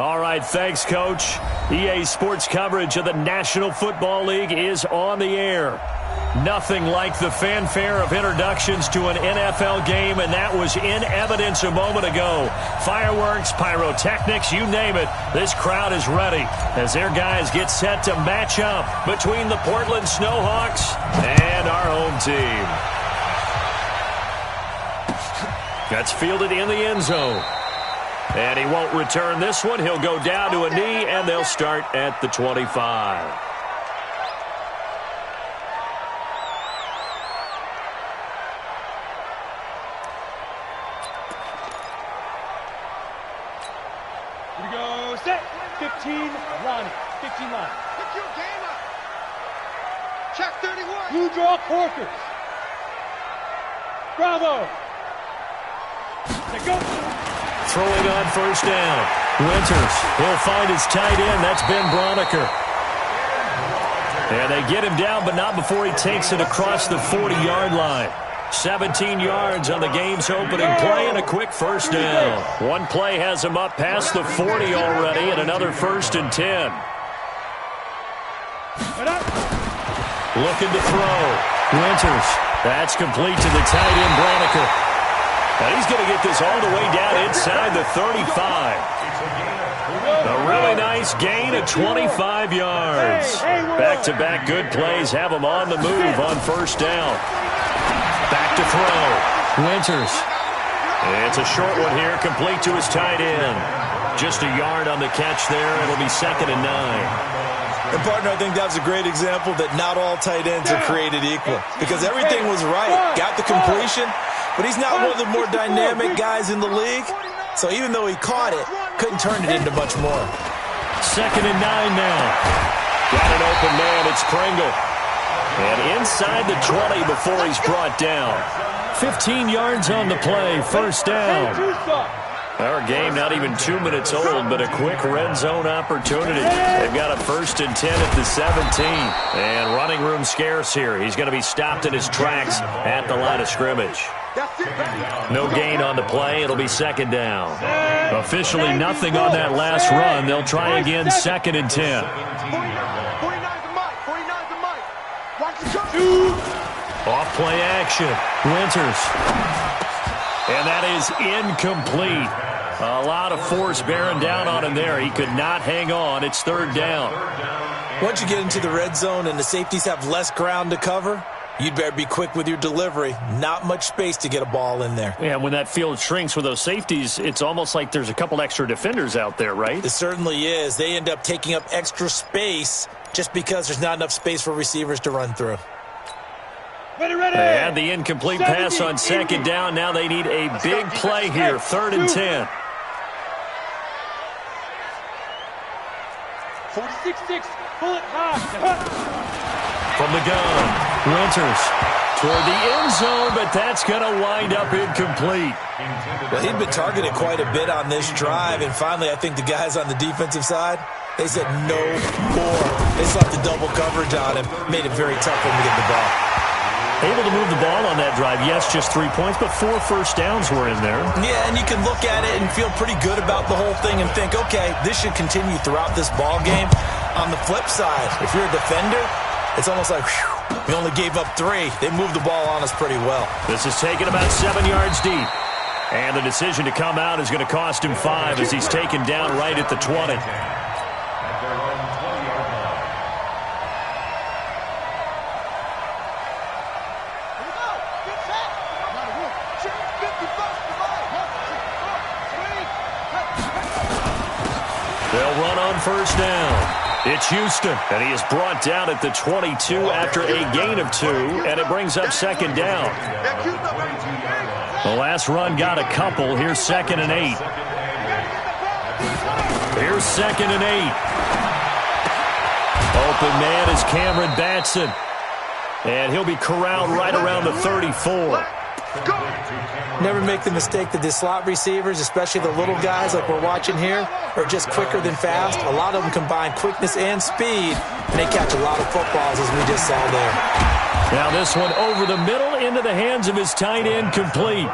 All right, thanks, Coach. EA Sports coverage of the National Football League is on the air. Nothing like the fanfare of introductions to an NFL game, and that was in evidence a moment ago. Fireworks, pyrotechnics, you name it. This crowd is ready as their guys get set to match up between the Portland Snowhawks and our home team. That's fielded in the end zone. And he won't return this one. He'll go down to a knee, and they'll start at the 25. Here we go. Set. 15 line. 15 line. Pick your game up. Check 31. Blue draw Corkers. Bravo. Let go. Throwing on first down. Winters. He'll find his tight end. That's Ben Broniker. And they get him down, but not before he takes it across the 40-yard line. 17 yards on the game's opening play and a quick first down. One play has him up past the 40 already and another 1st and 10. Looking to throw. Winters. That's complete to the tight end, Broniker. And he's going to get this all the way down inside the 35. A really nice gain of 25 yards. Back-to-back good plays have him on the move on first down. Back to throw. Winters. It's a short one here, complete to his tight end. Just a yard on the catch there. It'll be 2nd and 9. And, partner, I think that was a great example that not all tight ends are created equal. Because everything was right. Got the completion, but he's not one of the more dynamic guys in the league. So even though he caught it, couldn't turn it into much more. 2nd and 9 now. Got an open man. It's Pringle. And inside the 20 before he's brought down. 15 yards on the play. First down. Our game not even 2 minutes old, but a quick red zone opportunity. They've got a 1st and 10 at the 17. And running room scarce here. He's going to be stopped in his tracks at the line of scrimmage. No gain on the play. It'll be 2nd down. Officially nothing on that last run. They'll try again 2nd and 10. Off play action. Winters. And that is incomplete. A lot of force bearing down on him there. He could not hang on. It's 3rd down. Once you get into the red zone and the safeties have less ground to cover, you'd better be quick with your delivery. Not much space to get a ball in there. Yeah, when that field shrinks with those safeties, it's almost like there's a couple extra defenders out there, right? It certainly is. They end up taking up extra space just because there's not enough space for receivers to run through. Ready. They had the incomplete pass on 2nd down. Now they need a big play here. 3rd and 10. 46-6. Pull it high. From the gun, Winters toward the end zone, but that's going to wind up incomplete. Well, he'd been targeted quite a bit on this drive, and finally I think the guys on the defensive side, they said no more. They slapped the double coverage on him, made it very tough for him to get the ball. Able to move the ball on that drive. Yes, just 3 points, but 4 first downs were in there. Yeah, and you can look at it and feel pretty good about the whole thing and think, okay, this should continue throughout this ball game. On the flip side, if you're a defender, it's almost like, whew, we only gave up 3. They moved the ball on us pretty well. This is taken about 7 yards deep. And the decision to come out is going to cost him 5 as he's taken down right at the 20. They'll run on first down. It's Houston, and he is brought down at the 22 after a gain of 2, and it brings up 2nd down. The last run got a couple. Here's 2nd and 8. Here's 2nd and 8. Open man is Cameron Batson, and he'll be corralled right around the 34. Never make the mistake that the slot receivers, especially the little guys like we're watching here, are just quicker than fast. A lot of them combine quickness and speed, and they catch a lot of footballs, as we just saw there. Now this one over the middle into the hands of his tight end, complete.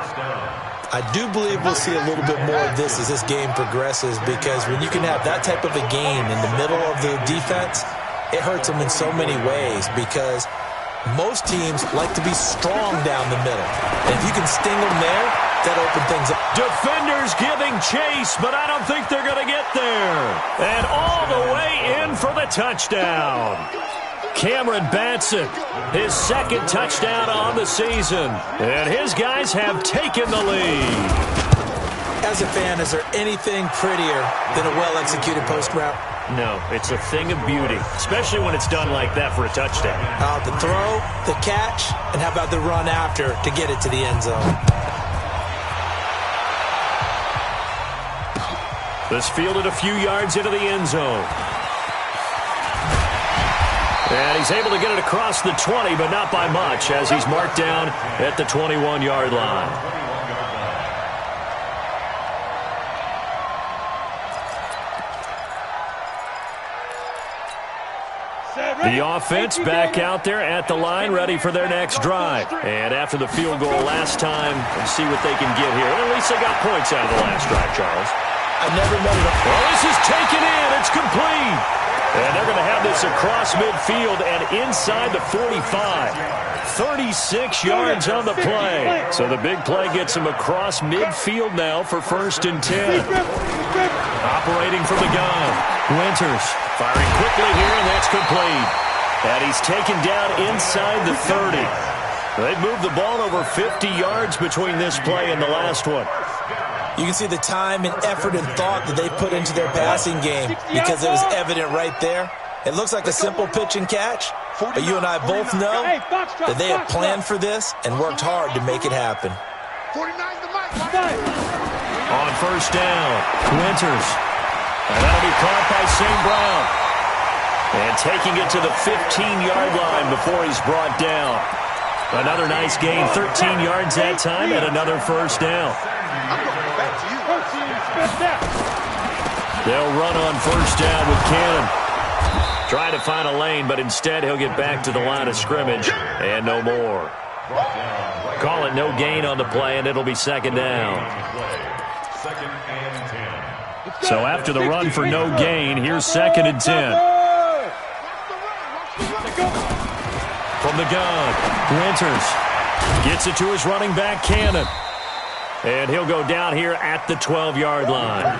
I do believe we'll see a little bit more of this as this game progresses, because when you can have that type of a game in the middle of the defense, it hurts them in so many ways, because most teams like to be strong down the middle. And if you can sting them there, that opens things up. Defenders giving chase, but I don't think they're going to get there. And all the way in for the touchdown. Cameron Batson, his second touchdown on the season. And his guys have taken the lead. As a fan, is there anything prettier than a well-executed post route? No, it's a thing of beauty, especially when it's done like that for a touchdown. The throw, the catch, and how about the run after to get it to the end zone? This fielded a few yards into the end zone. And he's able to get it across the 20, but not by much, as he's marked down at the 21-yard line. The offense back out there at the line, ready for their next drive. And after the field goal last time, let's see what they can get here. At least they got points out of the last drive, Charles. I never met it. Well, this is taken in. It's complete. And they're going to have this across midfield and inside the 45. 36 yards on the play. So the big play gets him across midfield now for 1st and 10. Operating from the gun. Winters firing quickly here, and that's complete. And he's taken down inside the 30. They've moved the ball over 50 yards between this play and the last one. You can see the time and effort and thought that they put into their passing game, because it was evident right there. It looks like a simple pitch and catch, but you and I both know that they have planned for this and worked hard to make it happen. On 1st down, Winters. And that'll be caught by St. Brown. And taking it to the 15-yard line before he's brought down. Another nice gain, 13 yards that time, and another 1st down. They'll run on 1st down with Cannon. Trying to find a lane, but instead he'll get back to the line of scrimmage, and no more. Call it no gain on the play, and it'll be 2nd down. So after the run for no gain, here's 2nd and 10. From the gun, Winters gets it to his running back, Cannon. And he'll go down here at the 12-yard line.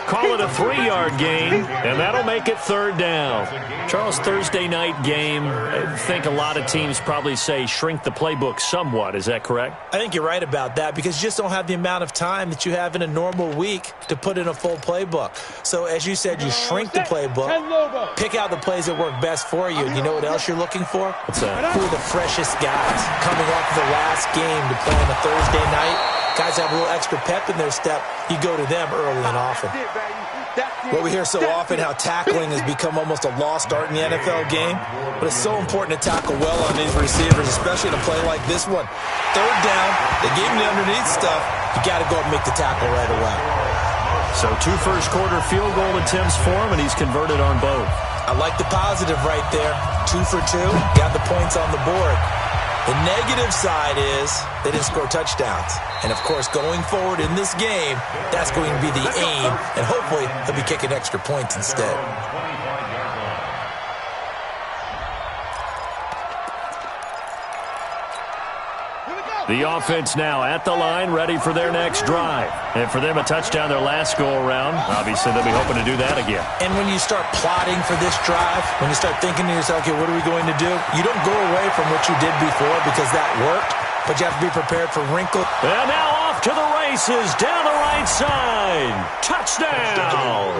Call it a 3-yard gain, and that'll make it 3rd down. Charles, Thursday night game, I think a lot of teams probably say shrink the playbook somewhat. Is that correct? I think you're right about that, because you just don't have the amount of time that you have in a normal week to put in a full playbook. So as you said, you shrink the playbook, pick out the plays that work best for you. And you know what else you're looking for? What's that? Who are the freshest guys coming off the last game to play on a Thursday night? Guys have a little extra pep in their step. You go to them early and often. Well, we hear so often how tackling has become almost a lost art in the NFL game, but it's so important to tackle well on these receivers, especially in a play like this one. 3rd down, they gave him the underneath stuff. You got to go and make the tackle right away. So 2 first-quarter field goal attempts for him, and he's converted on both. I like the positive right there. 2 for 2, got the points on the board. The negative side is they didn't score touchdowns. And, of course, going forward in this game, that's going to be the aim, and hopefully they'll be kicking extra points instead. The offense now at the line, ready for their next drive. And for them, a touchdown their last go-around. Obviously, they'll be hoping to do that again. And when you start plotting for this drive, when you start thinking to yourself, okay, what are we going to do? You don't go away from what you did before, because that worked, but you have to be prepared for wrinkles. And now off to the races, down the right side. Touchdown!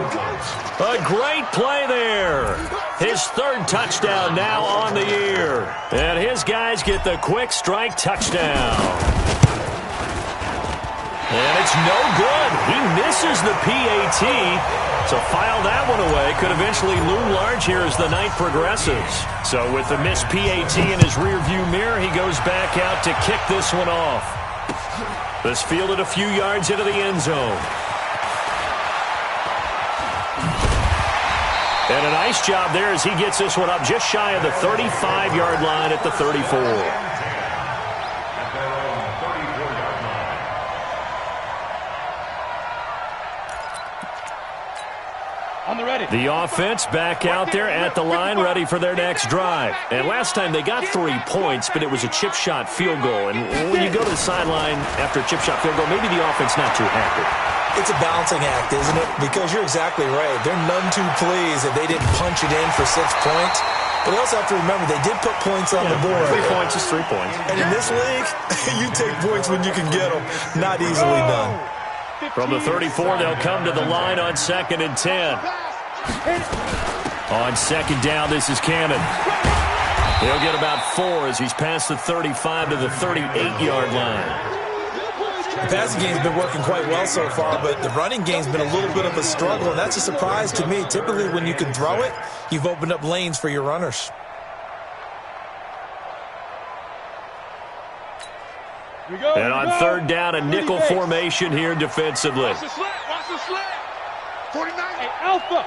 A great play there. His 3rd touchdown now on the year. And his guys get the quick strike touchdown. And it's no good. He misses the PAT. So file that one away. Could eventually loom large here as the night progresses. So with the missed PAT in his rearview mirror, he goes back out to kick this one off. This fielded a few yards into the end zone. And a nice job there as he gets this one up just shy of the 35-yard line at the 34. On the ready. The offense back out there at the line, ready for their next drive. And last time they got 3 points, but it was a chip shot field goal. And when you go to the sideline after a chip shot field goal, maybe the offense not too happy. It's a balancing act, isn't it? Because you're exactly right. They're none too pleased that they didn't punch it in for 6 points. But they also have to remember they did put points on the board. 3 points is 3 points. And in this league, you take points when you can get them. Not easily done. From the 34, they'll come to the line on 2nd and 10. On 2nd down, this is Cannon. He'll get about 4 as he's past the 35 to the 38-yard line. The passing game's been working quite well so far, but the running game's been a little bit of a struggle, and that's a surprise to me. Typically, when you can throw it, you've opened up lanes for your runners. And on 3rd down, a nickel formation here defensively. Watch the slant. Watch the slant. 49. Hey, Alpha.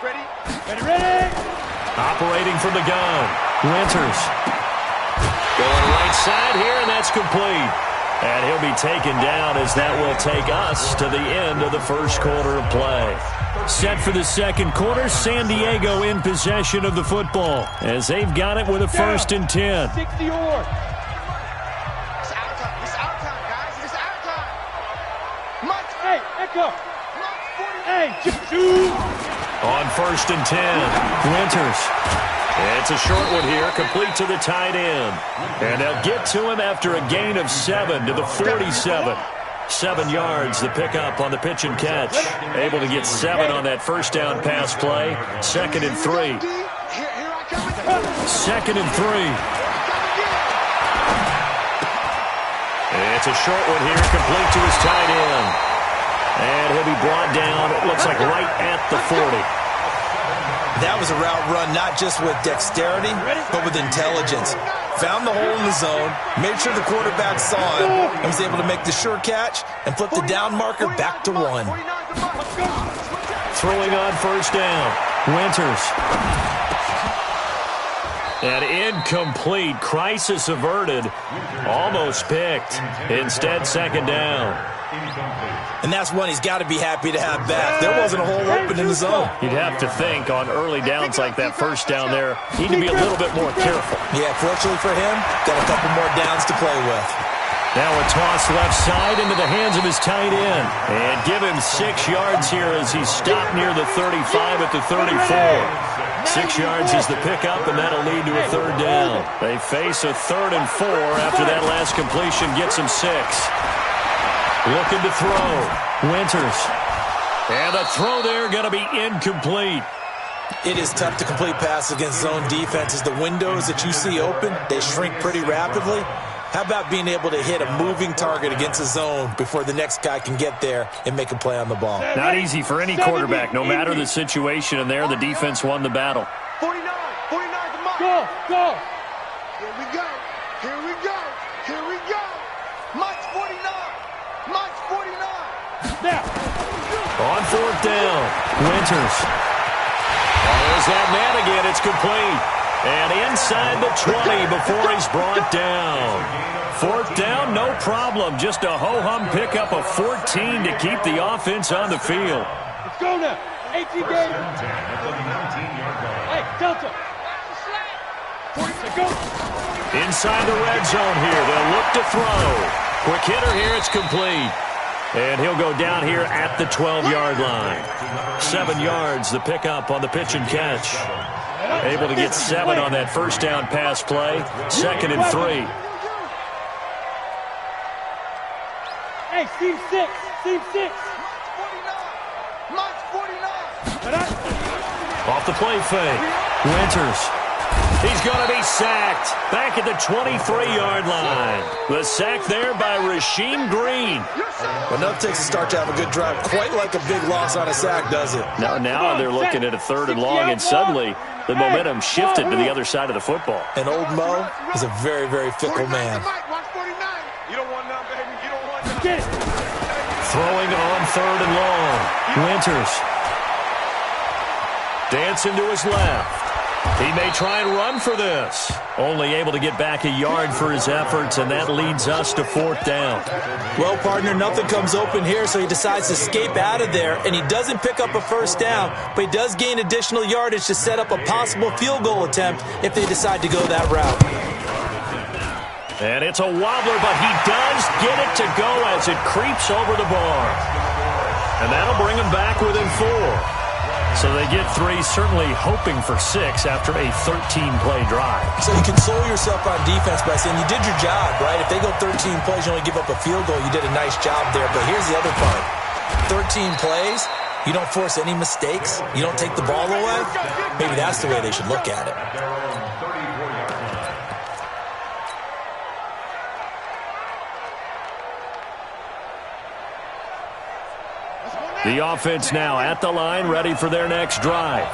Ready. Ready. Operating from the gun. Winters. Going right side here, and that's complete. And he'll be taken down as that will take us to the end of the first quarter of play. Set for the second quarter, San Diego in possession of the football as they've got it with a 1st and 10. 60-yard. Hey, Echo. Hey, shoot. On 1st and 10, Winters. It's a short one here, complete to the tight end. And they'll get to him after a gain of 7 to the 47. 7 yards, the pickup on the pitch and catch. Able to get 7 on that first down pass play. 2nd and 3. 2nd and 3. It's a short one here, complete to his tight end. And he'll be brought down, it looks like right at the 40. That was a route run not just with dexterity, but with intelligence. Found the hole in the zone, made sure the quarterback saw him, and was able to make the sure catch and flip the down marker back to 1. Throwing on 1st down, Winters. And incomplete, crisis averted, almost picked. Instead, 2nd down. And that's one he's got to be happy to have back. There wasn't a hole open in the zone. You'd have to think on early downs like that 1st down there, he need to be a little bit more careful. Yeah, fortunately for him, got a couple more downs to play with. Now a toss left side into the hands of his tight end. And give him 6 yards here as he's stopped near the 35 at the 34. 6 yards is the pickup, and that'll lead to a 3rd down. They face a 3rd and 4 after that last completion gets him 6. Looking to throw. Winters. And a throw there going to be incomplete. It is tough to complete passes against zone defenses. The windows that you see open, they shrink pretty rapidly. How about being able to hit a moving target against a zone before the next guy can get there and make a play on the ball? Not easy for any quarterback, no matter the situation, and there the defense won the battle. 49, the mark. Go. Here we go. March 49. Now. On 4th down, Winters. There's that man again. It's complete. And inside the 20 before he's brought down. 4th down, no problem. Just a ho-hum pickup of 14 to keep the offense on the field. Let's go now. 18 games. Hey, Delta. Go. Inside the red zone here. They'll look to throw. Quick hitter here. It's complete. And he'll go down here at the 12-yard line. 7 yards, the pickup on the pitch and catch. Able to get 7 on that first down pass play. 2nd and 3. Hey, Steve 6. March 49. Off the play fake. Winters. He's going to be sacked back at the 23-yard line. The sack there by Rasheem Green. Enough takes to start to have a good drive. Quite like a big loss on a sack, does it? Now they're looking at a 3rd and long, and suddenly the momentum shifted to the other side of the football. And old Mo is a very, very fickle man. You don't want none, baby. You don't want none. Get it. Throwing on 3rd and long. Winters. Dancing to his left. He may try and run for this. Only able to get back a yard for his efforts, and that leads us to 4th down. Well, partner, nothing comes open here, so he decides to escape out of there, and he doesn't pick up a first down, but he does gain additional yardage to set up a possible field goal attempt if they decide to go that route. And it's a wobbler, but he does get it to go as it creeps over the bar. And that'll bring him back within 4. So they get 3, certainly hoping for 6 after a 13-play drive. So you console yourself on defense by saying you did your job, right? If they go 13 plays, you only give up a field goal, you did a nice job there. But here's the other part. 13 plays, you don't force any mistakes, you don't take the ball away. Maybe that's the way they should look at it. The offense now at the line, ready for their next drive.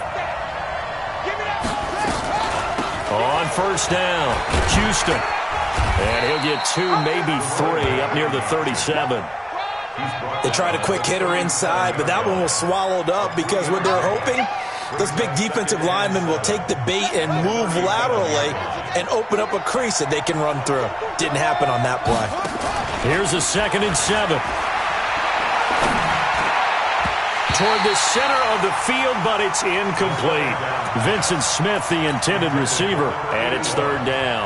On first down, Houston. And he'll get 2, maybe 3, up near the 37. They tried a quick hitter inside, but that one was swallowed up because what they're hoping, those big defensive linemen will take the bait and move laterally and open up a crease that they can run through. Didn't happen on that play. Here's a 2nd and 7. Toward the center of the field, but it's incomplete. Vincent Smith, the intended receiver, and it's 3rd down.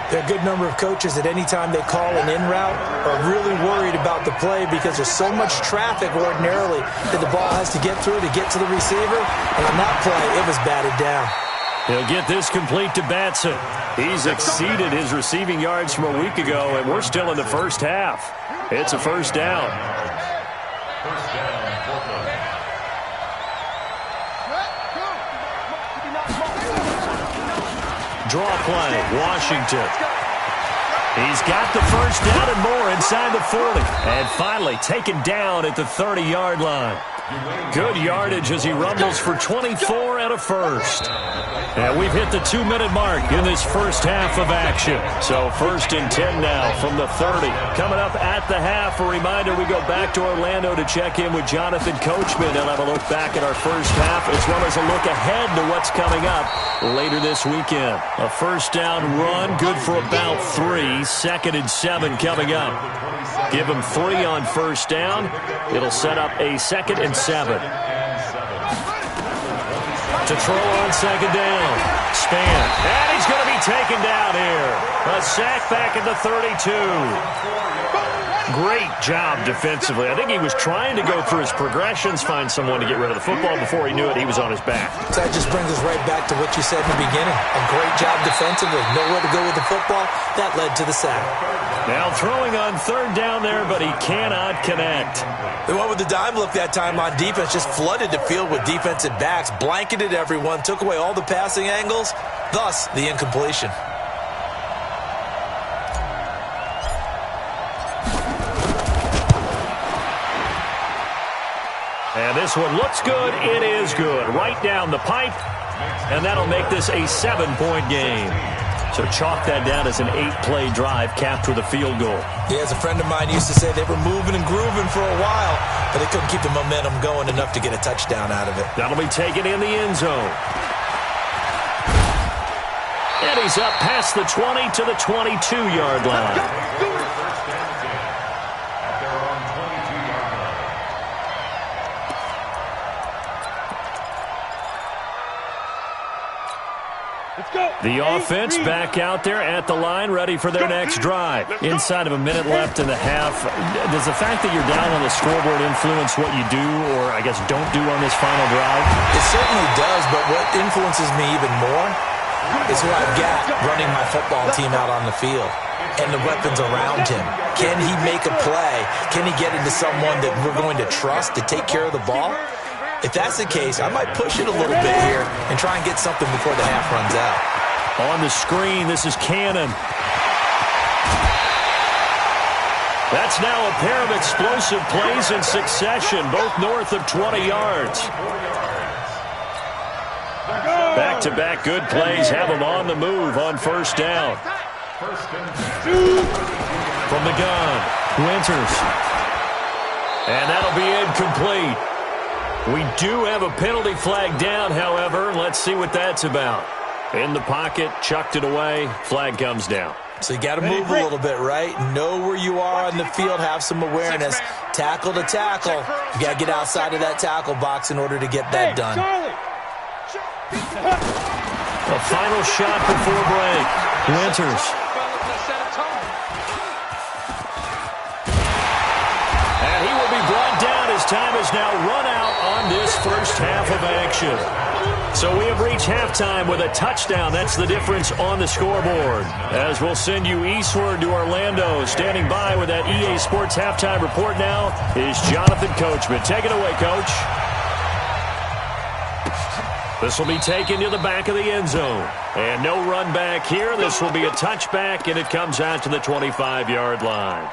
There are a good number of coaches at any time they call an in route are really worried about the play because there's so much traffic ordinarily that the ball has to get through to get to the receiver. And on that play, it was batted down. He'll get this complete to Batson. He's exceeded his receiving yards from a week ago, and we're still in the first half. It's a 1st down. Draw play, Washington. He's got the first down and more inside the 40. And finally taken down at the 30-yard line. Good yardage as he rumbles for 24 and a first. And we've hit the 2-minute mark in this first half of action. So 1st and 10 now from the 30. Coming up at the half, a reminder we go back to Orlando to check in with Jonathan Coachman. He'll have a look back at our first half as well as a look ahead to what's coming up later this weekend. A first down run, good for about 3. 2nd and 7 coming up. Give him 3 on first down. It'll set up a 2nd and 7. To throw on 2nd down. Span. And he's going to be taken down here. A sack back at the 32. Great job defensively. I think he was trying to go through his progressions, find someone to get rid of the football. Before he knew it, he was on his back. So that just brings us right back to what you said in the beginning. A great job defensively. Nowhere to go with the football. That led to the sack. Now throwing on 3rd down there, but he cannot connect. They went with the dime look that time on defense, just flooded the field with defensive backs, blanketed everyone, took away all the passing angles, thus the incompletion. And this one looks good. It is good. Right down the pipe. And that'll make this a 7-point game. So chalk that down as an 8-play drive capped with a field goal. Yeah, as a friend of mine used to say, they were moving and grooving for a while, but they couldn't keep the momentum going enough to get a touchdown out of it. That'll be taken in the end zone. And he's up past the 20 to the 22-yard line. The offense back out there at the line, ready for their next drive. Inside of a minute left in the half, does the fact that you're down on the scoreboard influence what you do, or I guess don't do on this final drive? It certainly does, but what influences me even more is who I've got running my football team out on the field and the weapons around him. Can he make a play? Can he get into someone that we're going to trust to take care of the ball? If that's the case, I might push it a little bit here and try and get something before the half runs out. On the screen, this is Cannon. That's now a pair of explosive plays in succession, both north of 20 yards. Back-to-back good plays have them on the move on first down. From the gun, Winters. And that'll be incomplete. We do have a penalty flag down, however. Let's see what that's about. In the pocket, chucked it away, flag comes down. So you got to move a little bit, right? Know where you are on the field, have some awareness. Tackle to tackle. You got to get outside of that tackle box in order to get that done. A final shot before break. Winters. And he will be brought down as time is now run out on this first half of action. So we have reached halftime with a touchdown. That's the difference on the scoreboard. As we'll send you eastward to Orlando. Standing by with that EA Sports halftime report now is Jonathan Coachman. Take it away, Coach. This will be taken to the back of the end zone. And no run back here. This will be a touchback, and it comes out to the 25-yard line.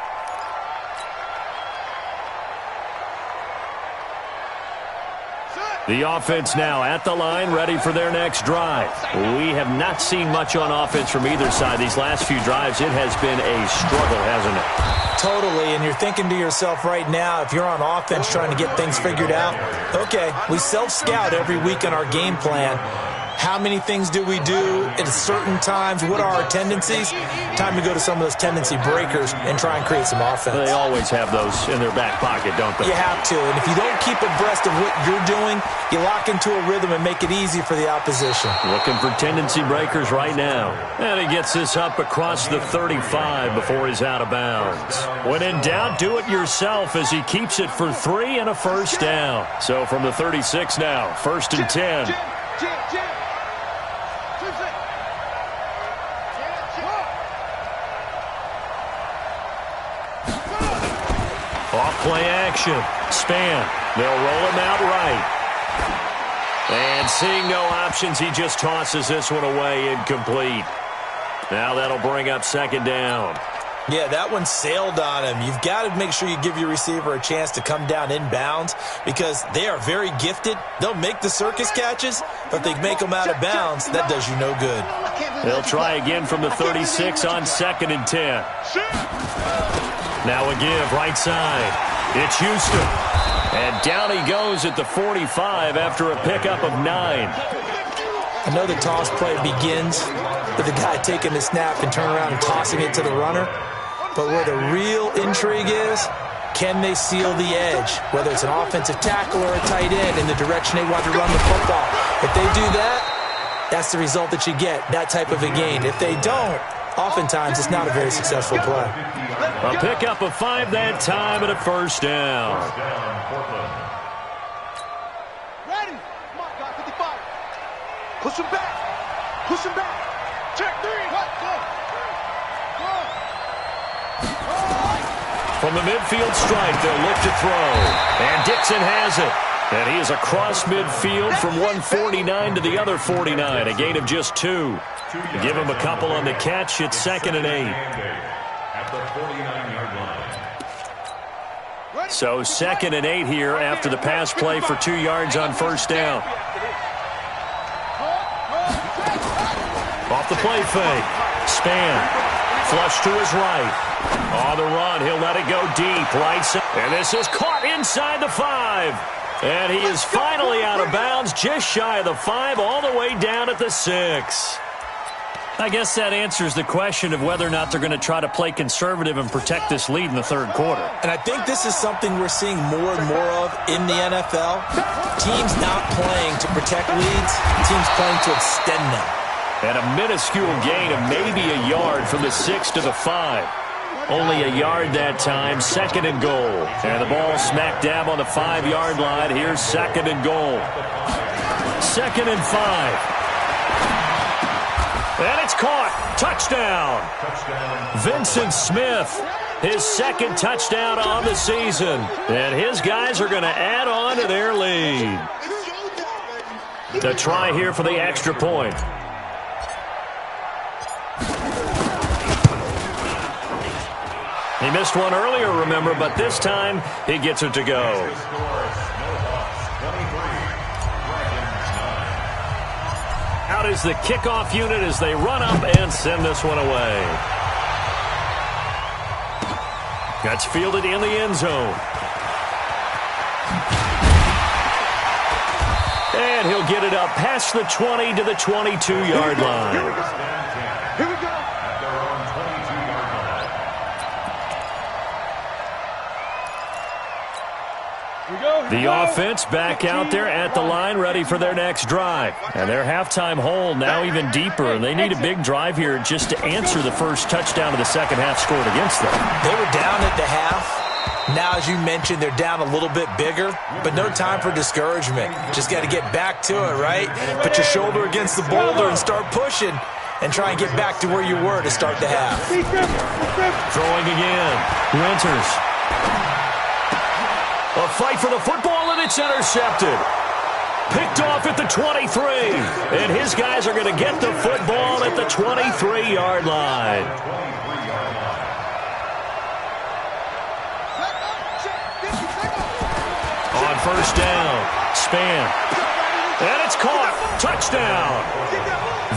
The offense now at the line, ready for their next drive. We have not seen much on offense from either side. These last few drives, it has been a struggle, hasn't it? Totally, and you're thinking to yourself right now, if you're on offense trying to get things figured out, okay, we self-scout every week on our game plan. How many things do we do at certain times? What are our tendencies? Time to go to some of those tendency breakers and try and create some offense. They always have those in their back pocket, don't they? You have to, and if you don't keep abreast of what you're doing, you lock into a rhythm and make it easy for the opposition. Looking for tendency breakers right now. And he gets this up across the 35 before he's out of bounds. When in doubt, do it yourself as he keeps it for 3 and a first down. So from the 36 now, 1st and 10. Off-play action. Span. They'll roll him out right. And seeing no options, he just tosses this one away incomplete. Now that'll bring up 2nd down. Yeah, that one sailed on him. You've got to make sure you give your receiver a chance to come down inbounds because they are very gifted. They'll make the circus catches, but if they make them out of bounds, that does you no good. They'll try again from the 36 on 2nd and 10. Now a give, right side. It's Houston. And down he goes at the 45 after a pickup of 9. I know the toss play begins with the guy taking the snap and turning around and tossing it to the runner. But where the real intrigue is, can they seal the edge? Whether it's an offensive tackle or a tight end in the direction they want to run the football. If they do that, that's the result that you get, that type of a gain. If they don't, oftentimes it's not a very successful play. A pickup of 5 that time and a first down. Ready? Come on, guy, 55. Push him back. Push him back. Check 3. What? Go. From the midfield stripe, they'll look to throw. And Dixon has it. And he is across midfield from 149 to the other 49. A gain of just 2. Give him a couple on the catch. It's 2nd and 8. So 2nd and 8 here after the pass play for 2 yards on first down. Off the play fake. Span. Flush to his right. On the run, he'll let it go deep. Right side. And this is caught inside the 5. And he is finally out of bounds, just shy of the 5, all the way down at the 6. I guess that answers the question of whether or not they're going to try to play conservative and protect this lead in the 3rd quarter. And I think this is something we're seeing more and more of in the NFL. Teams not playing to protect leads, teams playing to extend them. And a minuscule gain of maybe a yard from the 6 to the 5. Only a yard that time, 2nd and goal. And the ball smack dab on the 5-yard line. Here's 2nd and goal. 2nd and 5. And it's caught. Touchdown. Vincent Smith, his 2nd touchdown on the season. And his guys are going to add on to their lead. The try here for the extra point. He missed one earlier, remember, but this time he gets it to go. Out is the kickoff unit as they run up and send this one away. That's fielded in the end zone. And he'll get it up past the 20 to the 22-yard line. Here we go. The offense back out there at the line, ready for their next drive. And their halftime hole now even deeper, and they need a big drive here just to answer the first touchdown of the second half scored against them. They were down at the half. Now, as you mentioned, they're down a little bit bigger, but no time for discouragement. Just got to get back to it, right? Put your shoulder against the boulder and start pushing and try and get back to where you were to start the half. Throwing again. Winters. A fight for the football, and it's intercepted. Picked off at the 23. And his guys are going to get the football at the 23-yard line. On first down, Span. And it's caught. Touchdown.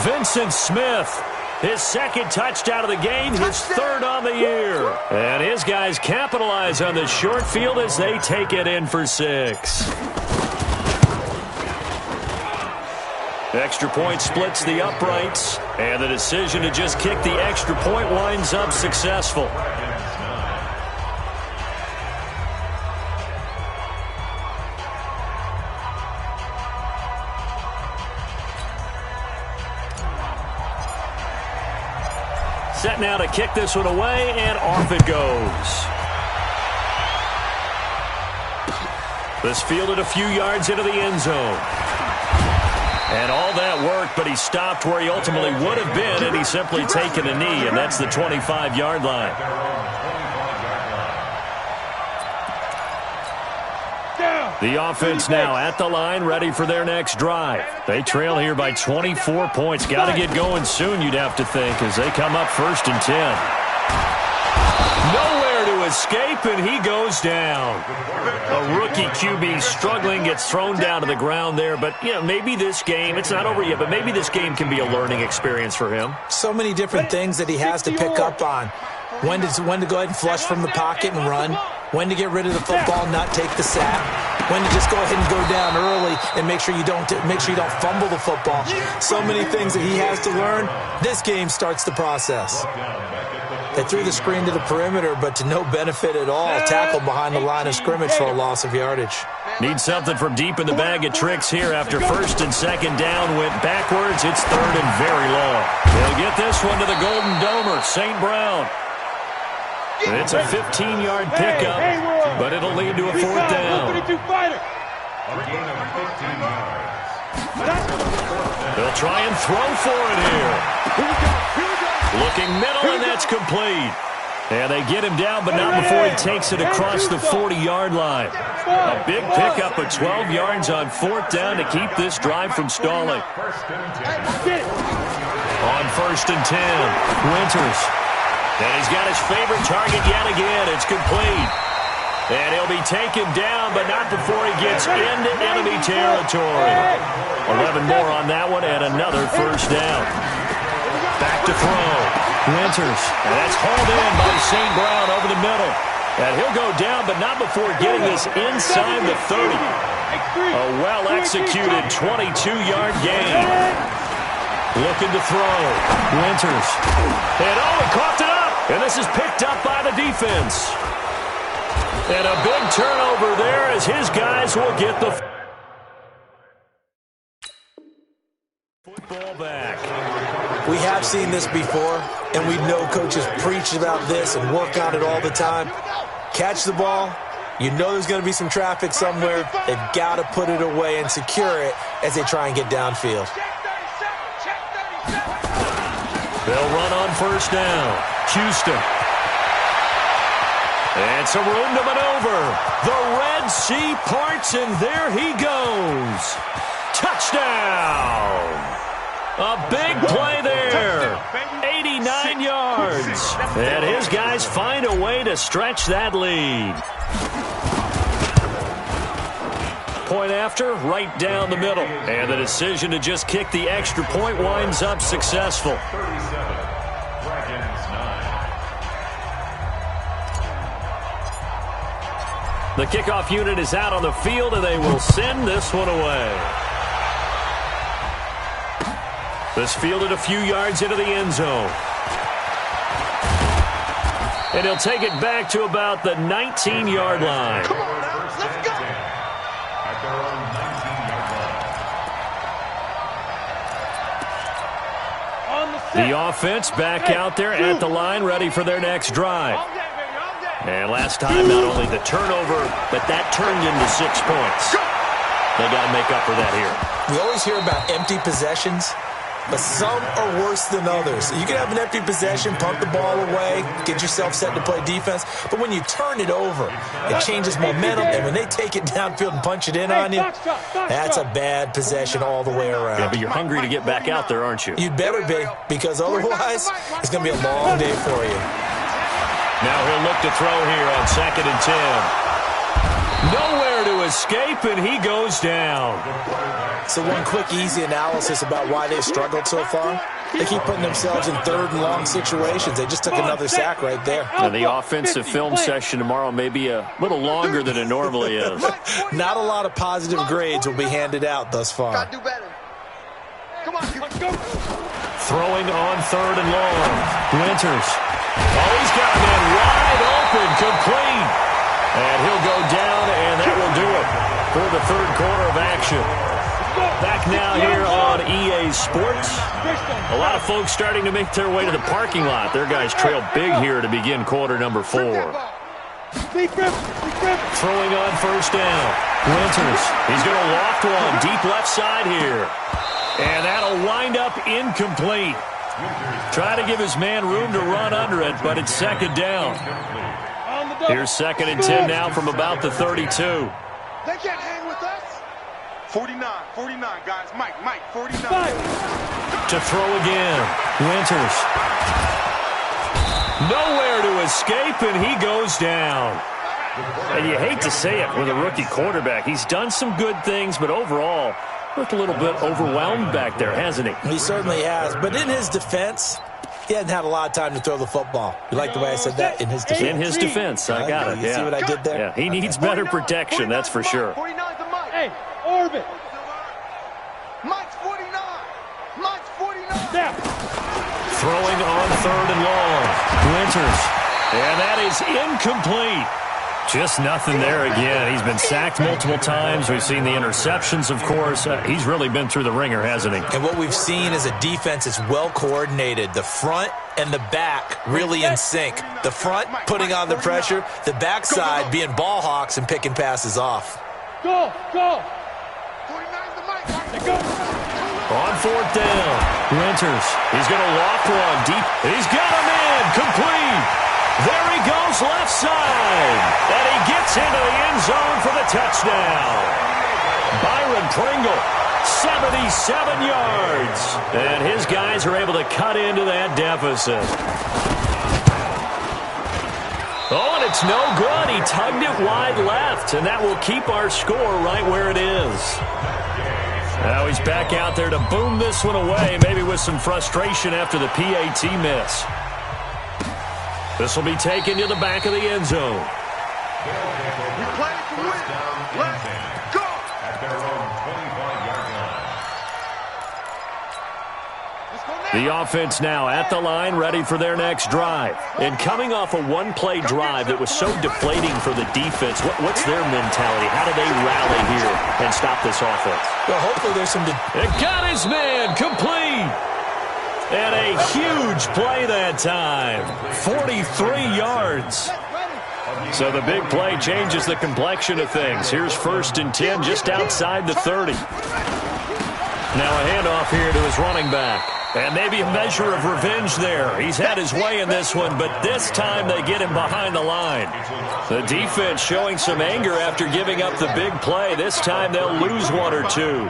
Vincent Smith. His second touchdown of the game, his third on the year. And his guys capitalize on the short field as they take it in for 6. The extra point splits the uprights, and the decision to just kick the extra point winds up successful. Set now to kick this one away, and off it goes. This fielded a few yards into the end zone. And all that worked, but he stopped where he ultimately would have been, and he's simply taken a knee, and that's the 25-yard line. The offense now at the line, ready for their next drive. They trail here by 24 points. Got to get going soon, you'd have to think, as they come up 1st and 10. Nowhere to escape, and he goes down. A rookie QB struggling, gets thrown down to the ground there. But, you know, maybe this game, it's not over yet, but maybe this game can be a learning experience for him. So many different things that he has to pick up on. When to go ahead and flush from the pocket and run. When to get rid of the football, not take the sack. When to just go ahead and go down early and make sure you don't fumble the football. So many things that he has to learn. This game starts the process. They threw the screen to the perimeter, but to no benefit at all. Tackled behind the line of scrimmage for a loss of yardage. Need something from deep in the bag of tricks here after 1st and 2nd down. Went backwards. It's 3rd and very long. They'll get this one to the Golden Domer, St. Brown. It's a 15-yard pickup, but it'll lead to a 4th down. They'll try and throw for it here. Looking middle, and that's complete. And they get him down, but not before he takes it across the 40-yard line. A big pickup of 12 yards on 4th down to keep this drive from stalling. On 1st and 10, Winters. And he's got his favorite target yet again. It's complete. And he'll be taken down, but not before he gets into enemy territory. 11 more on that one, and another 1st down. Back to throw. Winters. And that's hauled in by St. Brown over the middle. And he'll go down, but not before getting this inside the 30. A well-executed 22-yard gain. Looking to throw. Winters. And he coughed it up. And this is picked up by the defense. And a big turnover there as his guys will get the football back. We have seen this before, and we know coaches preach about this and work on it all the time. Catch the ball. You know there's going to be some traffic somewhere. They've got to put it away and secure it as they try and get downfield. They'll run on 1st down. Houston. And some room to maneuver. The Red Sea parts, and there he goes. Touchdown. A big play there. 89 yards. And his guys find a way to stretch that lead. Point after, right down the middle. And the decision to just kick the extra point winds up successful. The kickoff unit is out on the field, and they will send this one away. This fielded a few yards into the end zone. And he'll take it back to about the 19-yard line. Come on now, let's go. At their own 19-yard line. The offense back out there at the line, ready for their next drive. And last time, not only the turnover, but that turned into 6 points. They got to make up for that here. We always hear about empty possessions, but some are worse than others. You can have an empty possession, pump the ball away, get yourself set to play defense, but when you turn it over, it changes momentum, and when they take it downfield and punch it in on you, that's a bad possession all the way around. Yeah, but you're hungry to get back out there, aren't you? You'd better be, because otherwise, it's going to be a long day for you. Now he'll look to throw here on 2nd and 10. Nowhere to escape, and he goes down. So one quick, easy analysis about why they've struggled so far. They keep putting themselves in 3rd and long situations. They just took another sack right there. Now the offensive film session tomorrow may be a little longer than it normally is. Not a lot of positive grades will be handed out thus far. Gotta do better. Come on, let's go. Throwing on 3rd and long. Winters. Oh, he's got a man wide open, complete. And he'll go down, and that will do it for the 3rd quarter of action. Back now here on EA Sports. A lot of folks starting to make their way to the parking lot. Their guys trail big here to begin quarter number 4. Throwing on 1st down. Winters. He's going to loft one deep left side here. And that'll wind up incomplete. Try to give his man room to run under it, but it's 2nd down. Here's 2nd and 10 now from about the 32. They can't hang with us. 49, guys. Mike, 49. To throw again. Winters. Nowhere to escape, and he goes down. And you hate to say it with a rookie quarterback. He's done some good things, but overall, looked a little bit overwhelmed back there, hasn't he? He certainly has. But in his defense, he hadn't had a lot of time to throw the football. You like the way I said that? In his defense. In his defense, I got it, You see what I did there? Yeah, he needs better protection, that's for sure. 49 to Mike. Hey, orbit. Mike's 49. Mike's 49. Now. Throwing on 3rd and long. Winters. And that is incomplete. Just nothing there again. He's been sacked multiple times. We've seen the interceptions, of course. He's really been through the ringer, hasn't he? And what we've seen is a defense that's well coordinated. The front and the back really in sync. The front putting on the pressure. The backside being ball hawks and picking passes off. Go. 49 to Mike. Go. On 4th down. Winters. He's going to loft one deep. He's got a man. Complete. There he goes left side. And he gets into the end zone for the touchdown. Byron Pringle, 77 yards. And his guys are able to cut into that deficit. Oh, and it's no good. He tugged it wide left, and that will keep our score right where it is. Now he's back out there to boom this one away, maybe with some frustration after the PAT miss. This will be taken to the back of the end zone. We play to win. Let's go. At their own 25-yard line. Let's go now. The offense now at the line, ready for their next drive. And coming off a one-play drive that was so deflating for the defense, what's their mentality? How do they rally here and stop this offense? Well, hopefully there's some... It got his man complete. And a huge play that time. 43 yards. So the big play changes the complexion of things. Here's 1st and 10 just outside the 30. Now a handoff here to his running back. And maybe a measure of revenge there. He's had his way in this one, but this time they get him behind the line. The defense showing some anger after giving up the big play. This time they'll lose one or two.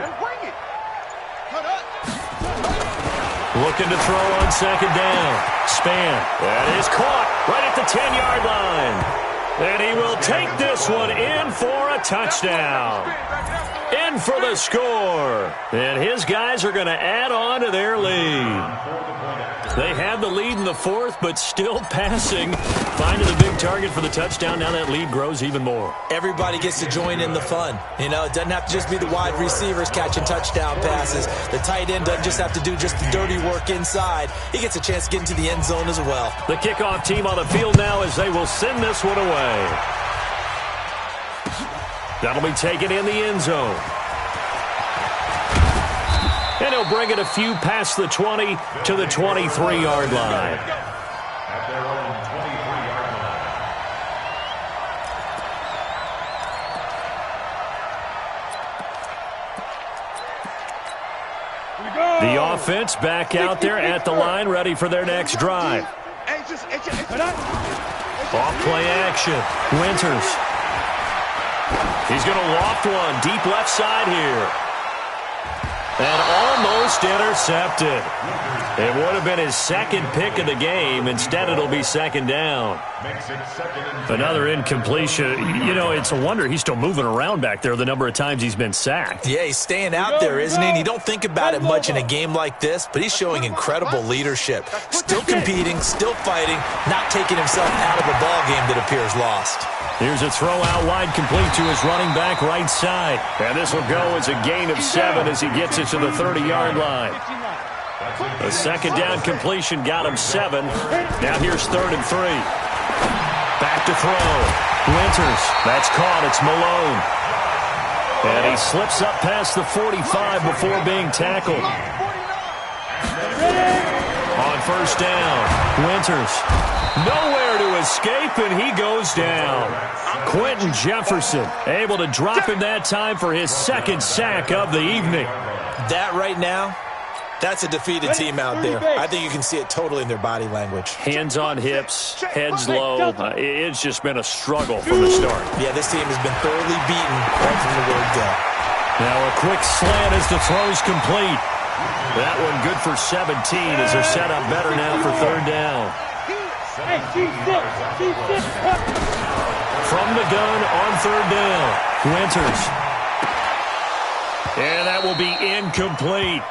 Looking to throw on 2nd down. Span. That is caught right at the 10-yard line. And he will take this one in for a touchdown. In for the score. And his guys are going to add on to their lead. They have the lead in the fourth, but still passing. Finding the big target for the touchdown. Now that lead grows even more. Everybody gets to join in the fun. You know, it doesn't have to just be the wide receivers catching touchdown passes. The tight end doesn't just have to do just the dirty work inside. He gets a chance to get into the end zone as well. The kickoff team on the field now as they will send this one away. That'll be taken in the end zone. And he'll bring it a few past the 20 to the 23-yard line. At their own 23-yard line. The offense back out there at the line, ready for their next drive. Off play action. Winters. He's going to loft one deep left side here. And almost intercepted. It would have been his second pick of the game. Instead, it'll be second down. Another incompletion. You know, it's a wonder he's still moving around back there the number of times he's been sacked. Yeah, he's staying out there, isn't he? And you don't think about it much in a game like this, but he's showing incredible leadership. Still competing, still fighting, not taking himself out of a ball game that appears lost. Here's a throw out wide, complete to his running back right side. And this will go as a gain of 7 as he gets it to the 30-yard line. A second down completion got him 7. Now here's 3rd and 3. Back to throw. Winters. That's caught. It's Malone. And he slips up past the 45 before being tackled. On first down, Winters. Nowhere to escape, and he goes down. Quentin Jefferson able to drop him that time for his second sack of the evening. That right now, that's a defeated team out there. I think you can see it totally in their body language. Hands on hips, heads low. It's just been a struggle from the start. Yeah, this team has been thoroughly beaten right from the word go. Now a quick slant as the throw's complete. That one good for 17 as they're set up better now for 3rd down. From the gun on 3rd down, Winters. And that will be incomplete.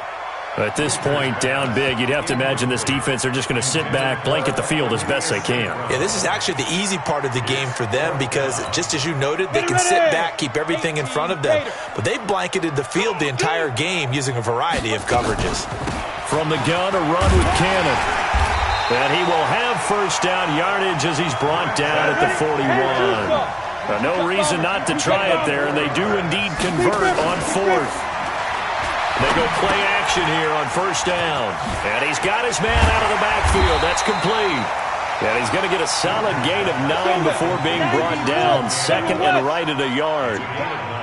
At this point, down big, you'd have to imagine this defense, they're just going to sit back, blanket the field as best they can. Yeah, this is actually the easy part of the game for them because, just as you noted, they can sit back, keep everything in front of them. But they blanketed the field the entire game using a variety of coverages. From the gun, a run with Cannon. And he will have first down yardage as he's brought down at the 41. No reason not to try it there, and they do indeed convert on 4th. They go play action here on first down. And he's got his man out of the backfield. That's complete. And he's going to get a solid gain of 9 before being brought down. 2nd and right at a yard.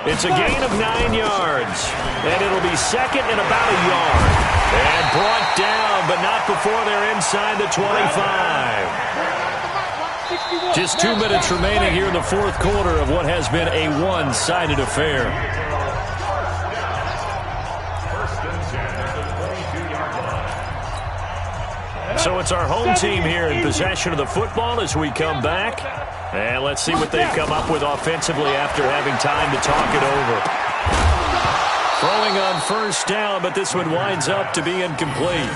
It's a gain of 9 yards. And it'll be 2nd and about a yard. And brought down, but not before they're inside the 25. Just 2 minutes remaining here in the 4th quarter of what has been a one-sided affair. So it's our home team here in possession of the football as we come back. And let's see what they've come up with offensively after having time to talk it over. Throwing on first down, but this one winds up to be incomplete.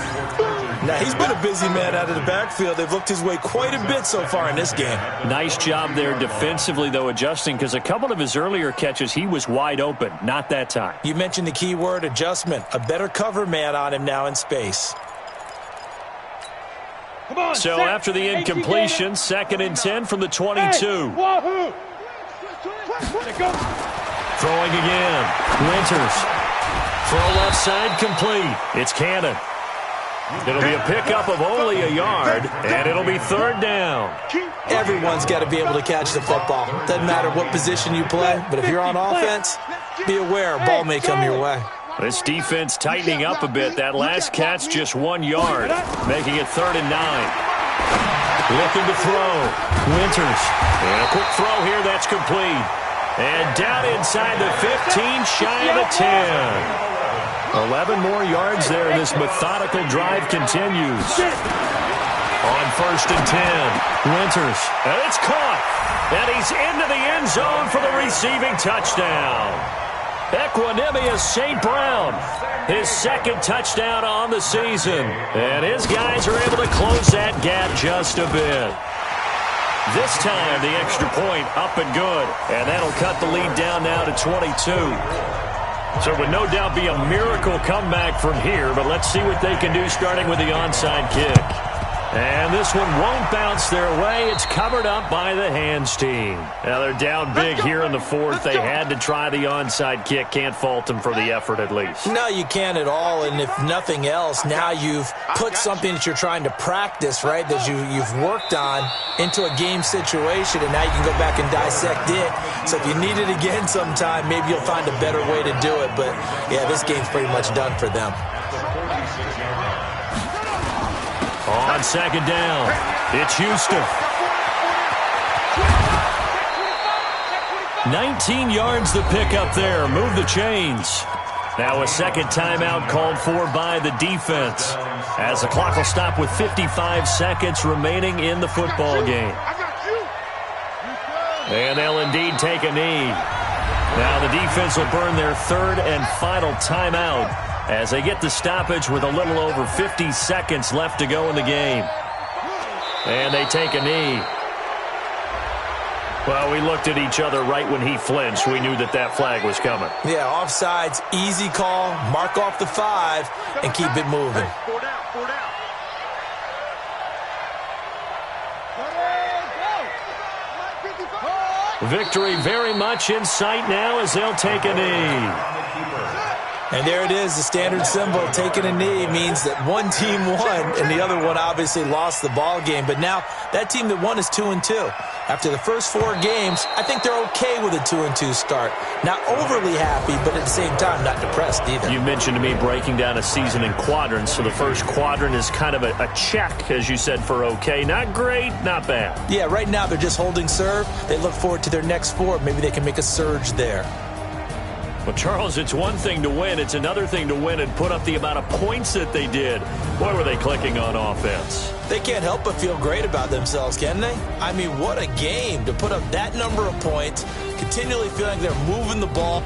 Now, he's been a busy man out of the backfield. They've looked his way quite a bit so far in this game. Nice job there defensively, though, adjusting, because a couple of his earlier catches, he was wide open. Not that time. You mentioned the key word, adjustment. A better cover man on him now in space. So after the incompletion, 2nd and 10 from the 22. Throwing again. Winters. Throw left side complete. It's Cannon. It'll be a pickup of only a yard, and it'll be 3rd down. Everyone's got to be able to catch the football. Doesn't matter what position you play, but if you're on offense, be aware a ball may come your way. This defense tightening up a bit. That last catch just 1 yard, making it 3rd and 9. Looking to throw. Winters. And a quick throw here. That's complete. And down inside the 15, shy of the 10. 11 more yards there, and this methodical drive continues. On 1st and 10, Winters. And it's caught. And he's into the end zone for the receiving touchdown. Equanimous St. Brown, his second touchdown on the season. And his guys are able to close that gap just a bit. This time, the extra point up and good. And that'll cut the lead down now to 22. So it would no doubt be a miracle comeback from here, but let's see what they can do starting with the onside kick. And this one won't bounce their way. It's covered up by the hands team. Now they're down big here in the fourth. They had to try the onside kick. Can't fault them for the effort at least. No, you can't at all. And if nothing else, now you've put something that you're trying to practice, right, that you've worked on into a game situation, and now you can go back and dissect it. So if you need it again sometime, maybe you'll find a better way to do it. But, yeah, this game's pretty much done for them. On second down, it's Houston. 19 yards the pick up there. Move the chains. Now a second timeout called for by the defense, as the clock will stop with 55 seconds remaining in the football game. And they'll indeed take a knee. Now the defense will burn their third and final timeout as they get the stoppage with a little over 50 seconds left to go in the game. And they take a knee. Well, we looked at each other right when he flinched. We knew that that flag was coming. Yeah, offsides, easy call, mark off the 5, and keep it moving. Victory very much in sight now as they'll take a knee. And there it is, the standard symbol. Taking a knee means that one team won and the other one obviously lost the ball game. But now that team that won is 2-2. After the first 4 games, I think they're okay with a 2-2 start. Not overly happy, but at the same time, not depressed either. You mentioned to me breaking down a season in quadrants. So the first quadrant is kind of a check, as you said, for okay. Not great, not bad. Yeah, right now they're just holding serve. They look forward to their next 4. Maybe they can make a surge there. Well, Charles, it's one thing to win. It's another thing to win and put up the amount of points that they did. Boy, were they clicking on offense. They can't help but feel great about themselves, can they? I mean, what a game to put up that number of points, continually feeling like they're moving the ball.